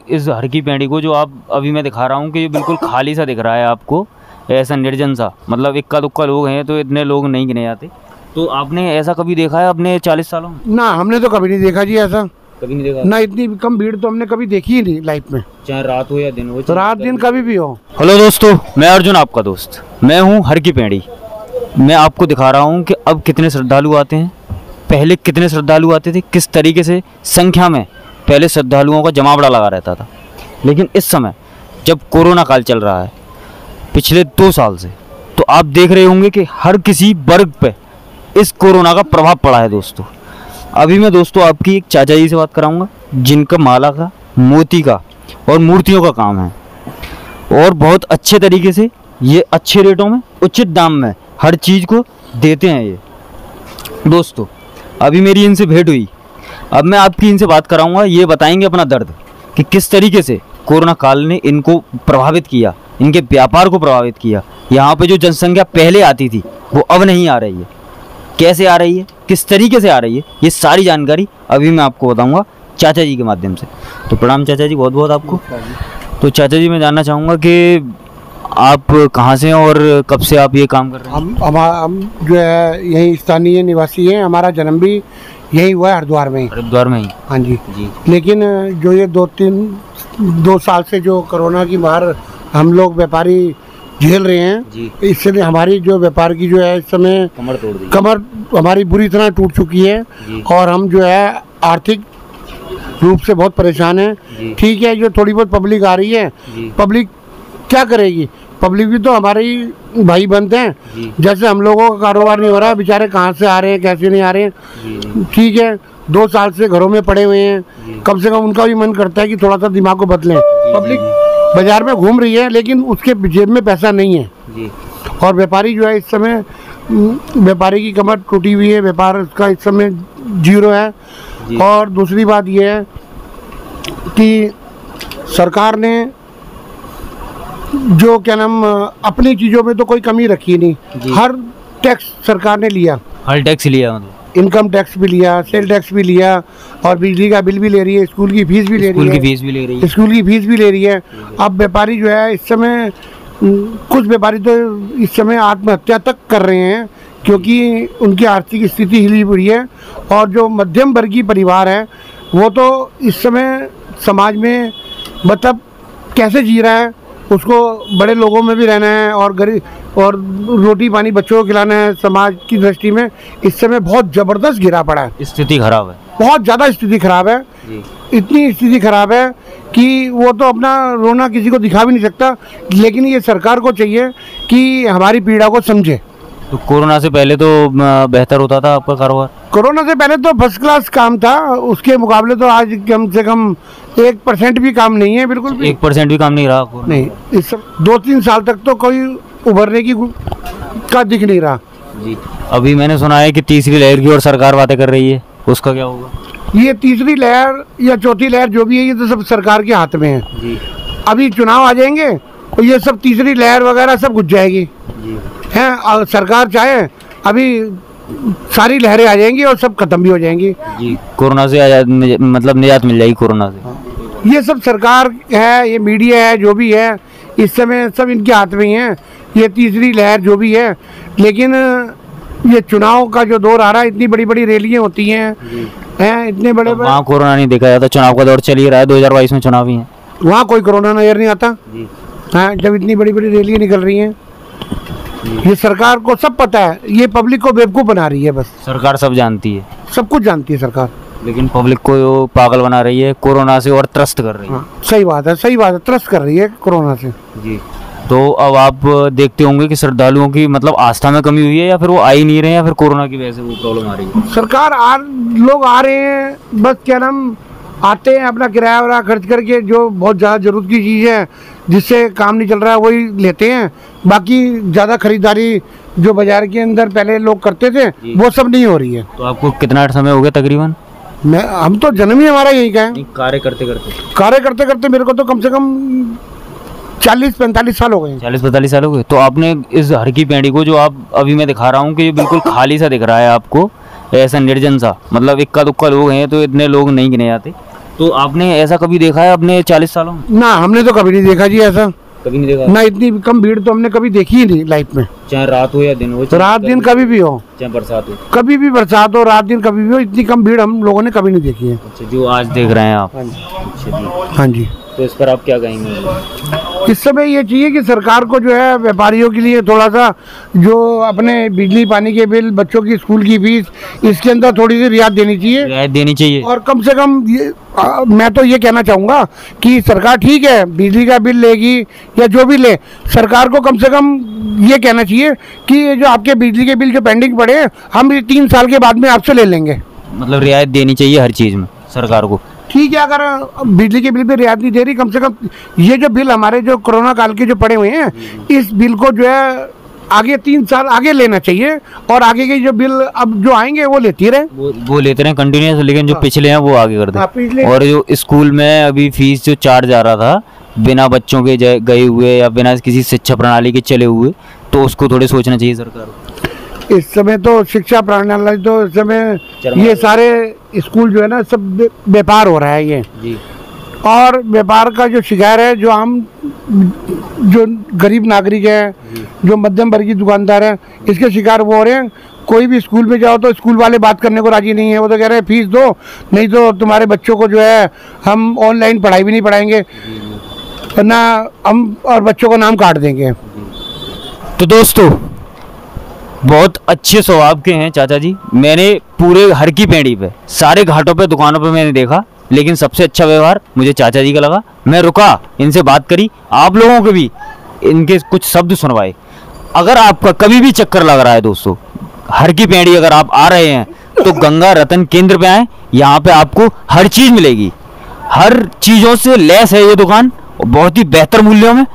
इस हर की पैड़ी को जो आप अभी मैं दिखा रहा हूँ कि ये बिल्कुल खाली सा दिख रहा है आपको, ऐसा निर्जन सा, मतलब इक्का दुक्का लोग हैं तो इतने लोग नहीं गिने जाते। तो आपने ऐसा कभी देखा है अपने 40 सालों में? ना, हमने तो कभी नहीं देखा जी, ऐसा कभी नहीं देखा ना। इतनी कम भीड़ तो हमने कभी देखी ही नहीं लाइफ में, चाहे रात हो या दिन हो, रात दिन कभी भी हो। हेलो दोस्तों, मैं अर्जुन आपका दोस्त, मैं हूँ हर की पैड़ी। मैं आपको दिखा रहा हूँ कि अब कितने श्रद्धालु आते हैं, पहले कितने श्रद्धालु आते थे, किस तरीके से संख्या में पहले श्रद्धालुओं का जमावड़ा लगा रहता था। लेकिन इस समय जब कोरोना काल चल रहा है पिछले 2 साल से, तो आप देख रहे होंगे कि हर किसी वर्ग पे इस कोरोना का प्रभाव पड़ा है दोस्तों। अभी मैं दोस्तों आपकी एक चाचा जी से बात कराऊंगा जिनका माला का, मोती का और मूर्तियों का काम है, और बहुत अच्छे तरीके से ये अच्छे रेटों में, उचित दाम में हर चीज़ को देते हैं ये दोस्तों। अभी मेरी इनसे भेंट हुई, अब मैं आपकी इनसे बात कराऊंगा, ये बताएंगे अपना दर्द कि किस तरीके से कोरोना काल ने इनको प्रभावित किया, इनके व्यापार को प्रभावित किया। यहाँ पे जो जनसंख्या पहले आती थी वो अब नहीं आ रही है, कैसे आ रही है, किस तरीके से आ रही है, ये सारी जानकारी अभी मैं आपको बताऊंगा चाचा जी के माध्यम से। तो प्रणाम चाचा जी, बहुत बहुत आपको। तो चाचा जी, मैं जानना चाहूँगा कि आप कहाँ से हैं और कब से आप ये काम कर रहे हैं? हम जो है यही स्थानीय निवासी हैं, हमारा जन्म भी यही हुआ है हरिद्वार में ही। हरिद्वार में ही? हाँ जी। जी। लेकिन जो ये 2 साल से जो कोरोना की मार हम लोग व्यापारी झेल रहे हैं, इससे हमारी जो व्यापार की जो है इस समय कमर हमारी बुरी तरह टूट चुकी है, और हम जो है आर्थिक रूप से बहुत परेशान हैं। ठीक है, जो थोड़ी बहुत पब्लिक आ रही है, पब्लिक क्या करेगी? पब्लिक भी तो हमारे ही भाई बनते हैं। जैसे हम लोगों का कारोबार नहीं हो रहा, बेचारे कहाँ से आ रहे हैं, कैसे नहीं आ रहे हैं। ठीक है, 2 साल से घरों में पड़े हुए हैं, कम से कम उनका भी मन करता है कि थोड़ा सा दिमाग को बदलें। पब्लिक बाजार में घूम रही है लेकिन उसके जेब में पैसा नहीं है, और व्यापारी जो है इस समय, व्यापारी की कमर टूटी हुई है, व्यापार उसका इस समय 0 है। और दूसरी बात यह है कि सरकार ने जो क्या नाम अपनी चीज़ों में तो कोई कमी रखी नहीं, हर टैक्स सरकार ने लिया, हर टैक्स लिया, मतलब इनकम टैक्स भी लिया, सेल टैक्स भी लिया, और बिजली का बिल भी ले रही है, स्कूल की फीस भी ले रही है, स्कूल की फीस भी ले रही है। अब व्यापारी जो है इस समय, कुछ व्यापारी तो इस समय आत्महत्या तक कर रहे हैं क्योंकि उनकी आर्थिक स्थिति हिली हुई है। और जो मध्यम वर्गीय परिवार है वो तो इस समय समाज में मतलब कैसे जी रहा है, उसको बड़े लोगों में भी रहना है और गरीब और रोटी पानी बच्चों को खिलाना है। समाज की दृष्टि में इस समय बहुत ज़बरदस्त गिरा पड़ा है, स्थिति खराब है, बहुत ज़्यादा स्थिति खराब है। इतनी स्थिति खराब है कि वो तो अपना रोना किसी को दिखा भी नहीं सकता। लेकिन ये सरकार को चाहिए कि हमारी पीड़ा को समझे। तो कोरोना से पहले तो बेहतर होता था आपका कारोबार? कोरोना से पहले तो फर्स्ट क्लास काम था, उसके मुकाबले तो आज कम से कम 1% भी काम नहीं है, बिल्कुल भी 1% भी काम नहीं रहा नहीं। इस 2-3 साल तक तो कोई उभरने की का दिख नहीं रहा जी। अभी मैंने सुना है कि तीसरी लहर की और सरकार बातें कर रही है, उसका क्या होगा? ये तीसरी लहर या चौथी लहर जो भी है, ये तो सब सरकार के हाथ में है जी। अभी चुनाव आ जाएंगे तो ये सब तीसरी लहर वगैरह सब घुस जाएगी है। और सरकार चाहे अभी सारी लहरें आ जाएंगी और सब खत्म भी हो जाएंगी जी। कोरोना से मतलब निजात मिल जाएगी कोरोना से। ये सब सरकार है, ये मीडिया है, जो भी है इस समय सब इनके हाथ में ही है, ये तीसरी लहर जो भी है। लेकिन ये चुनाव का जो दौर आ रहा है, इतनी बड़ी बड़ी रैलियाँ होती हैं, इतने बड़े बड़े, वहाँ कोरोना नहीं देखा जाता, चुनाव का दौर चल ही रहा है, 2022 में चुनाव ही है, वहाँ कोई कोरोना नजर नहीं आता है जब इतनी बड़ी बड़ी रैलियाँ निकल रही हैं। ये सरकार को सब पता है, ये पब्लिक को बेवकूफ़ बना रही है। बस सरकार सब जानती है, सब कुछ जानती है सरकार, लेकिन पब्लिक को पागल बना रही है, कोरोना से और त्रस्त कर रही है। सही बात है, सही बात है, त्रस्त कर रही है कोरोना से जी। तो अब आप देखते होंगे कि श्रद्धालुओं की मतलब आस्था में कमी हुई है, या फिर वो आ ही नहीं रहे हैं, या फिर कोरोना की वजह से वो प्रॉब्लम आ रही है? सरकार लोग आ रहे हैं, बस क्या नाम आते हैं अपना किराया वरा खर्च करके, जो बहुत ज़्यादा ज़रूरत की चीज़ है जिससे काम नहीं चल रहा है वही लेते हैं। बाकी ज़्यादा खरीदारी जो बाजार के अंदर पहले लोग करते थे वो सब नहीं हो रही है। तो आपको कितना समय हो गया तकरीबन? हम तो जन्म ही हमारा यही का है। कार्य करते करते मेरे को तो कम से कम 40-45 साल हो गए। 40-45 साल हो गए। तो आपने इस हर की पैड़ी को जो आप अभी मैं दिखा रहा हूँ कि ये बिल्कुल खाली सा दिख रहा है आपको, ऐसा निर्जन सा, मतलब इक्का दुक्का लोग हैं तो इतने लोग नहीं गिने जाते। तो आपने ऐसा कभी देखा है अपने 40 सालों में? ना, हमने तो कभी नहीं देखा जी ऐसा, कभी नहीं देखा ना। इतनी कम भीड़ तो हमने कभी देखी ही नहीं लाइफ में, चाहे रात हो या दिन हो, तो रात दिन कभी भी हो, चाहे बरसात हो, कभी भी बरसात हो, रात दिन कभी भी हो, इतनी कम भीड़ हम लोगों ने कभी नहीं देखी है। अच्छा, जो आज देख रहे हैं आप। हाँ जी, अच्छा जी, हाँ जी। तो इस पर आप क्या कहेंगे? इस समय ये चाहिए कि सरकार को जो है व्यापारियों के लिए थोड़ा सा जो अपने बिजली पानी के बिल, बच्चों की स्कूल की फीस, इसके अंदर थोड़ी सी रियायत देनी चाहिए, रियायत देनी चाहिए। और कम से कम मैं तो ये कहना चाहूँगा कि सरकार ठीक है बिजली का बिल लेगी या जो भी ले, सरकार को कम से कम ये कहना चाहिए कि ये जो आपके बिजली के बिल जो पेंडिंग पड़े हैं, हम 3 साल के बाद में आपसे ले लेंगे। मतलब रियायत देनी चाहिए हर चीज़ में सरकार को। ठीक है, अगर बिजली के बिल पे रियायत नहीं दे रही, कम से कम ये जो बिल हमारे जो कोरोना काल के जो पड़े हुए हैं, इस बिल को जो है आगे 3 साल आगे लेना चाहिए, और आगे के जो बिल अब जो आएंगे वो लेती रहे, वो लेते रहे कंटिन्यूस, लेकिन जो पिछले हैं वो आगे कर दे। और जो स्कूल में अभी फीस जो चार्ज जा रहा था बिना बच्चों के गए हुए या बिना किसी शिक्षा प्रणाली के चले हुए, तो उसको थोड़े सोचना चाहिए सरकार को। इस समय तो शिक्षा प्रणाली तो इस समय ये सारे स्कूल जो है ना सब व्यापार हो रहा है ये जी। और व्यापार का जो शिकार है जो हम जो गरीब नागरिक है, जो मध्यम वर्गीय दुकानदार है, इसके शिकार वो हो रहे हैं। कोई भी स्कूल में जाओ तो स्कूल वाले बात करने को राजी नहीं है, वो तो कह रहे हैं फीस दो, नहीं तो तुम्हारे बच्चों को जो है हम ऑनलाइन पढ़ाई भी नहीं पढ़ाएंगे, ना हम और बच्चों का नाम काट देंगे। तो दोस्तों बहुत अच्छे स्वभाव के हैं चाचा जी। मैंने पूरे हर की पेड़ी पे, सारे घाटों पे, दुकानों पे मैंने देखा, लेकिन सबसे अच्छा व्यवहार मुझे चाचा जी का लगा। मैं रुका, इनसे बात करी, आप लोगों को भी इनके कुछ शब्द सुनवाए। अगर आपका कभी भी चक्कर लग रहा है दोस्तों, हर की पेड़ी अगर आप आ रहे हैं तो गंगा रतन केंद्र पे आए। यहाँ पे आपको हर चीज़ मिलेगी, हर चीज़ों से लैस है ये दुकान, बहुत ही बेहतर मूल्यों में।